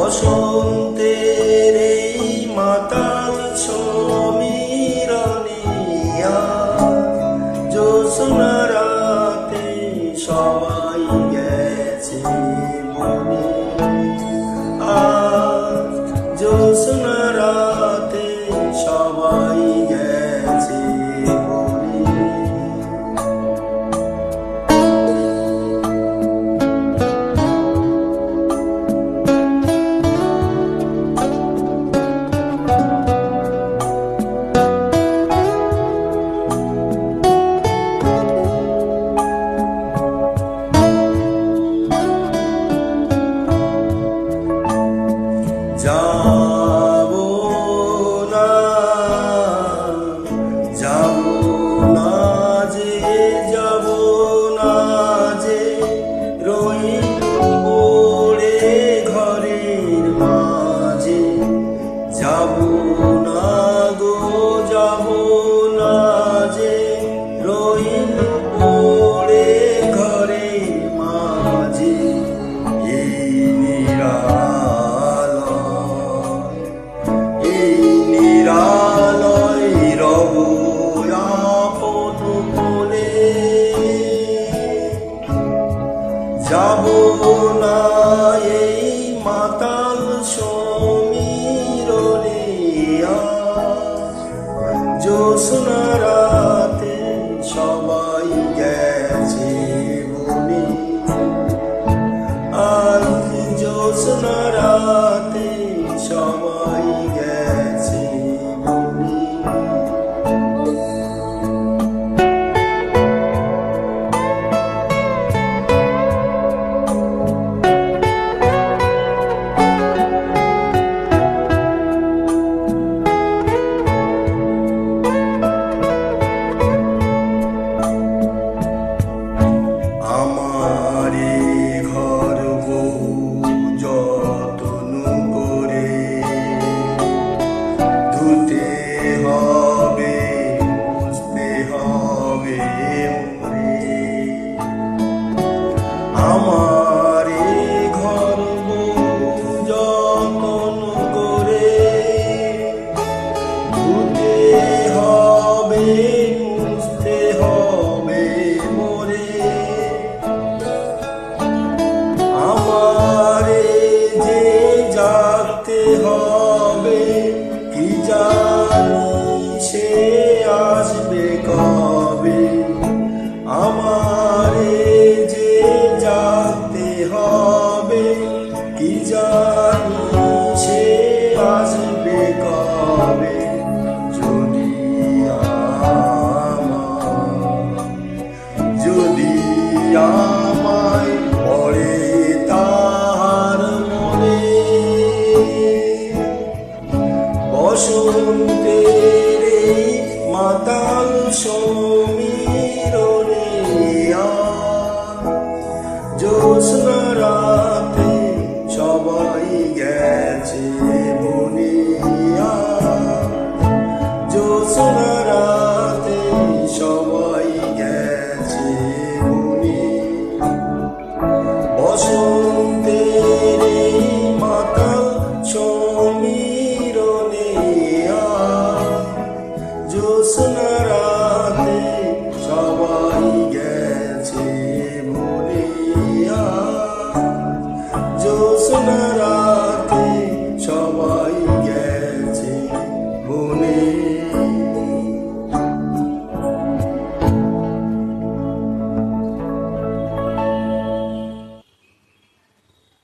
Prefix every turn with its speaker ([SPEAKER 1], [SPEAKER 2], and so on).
[SPEAKER 1] বসন্তের এই মাতাল সমীরণিয়া জ্যোৎস্না রাতে সবাই গেছে মনে। আজ জ্যোৎস্না রাতে সবাই গেছে মনে। যাবো না যে যাবো না যে রইল পড়ে ঘরের মাঝে। যাবো না গো যাবো না যে রইল পড়ে ঘরের মাঝে। এই নিরালয় রব আপদ কোলে। যাবো না এই মাতাল সমীরণে। জ্যোৎস্না রাতে সবাই গেছে মনে। আজ জ্যোৎস্না রাতে সবাই গেছে মনে। আমারে ঘর বহু যত্ন করে ধুতে হবে মুছতে হবে মোরে। আমারে ঘর বহু যত্ন করে ধুতে হবে মুছতে হবে মোরে। আমারে যে জাগতে হবে কি জানি সে আসবে কবে। আমারে যে জাগতে হবে কি জানি সে আসবে কবে। যদি আমায় পড়ে তার মনে। বসন্তের এই মাতাল সমীরণে জ্যোৎস্না রাতে সবাই গেছে মনে। জ্যোৎস্না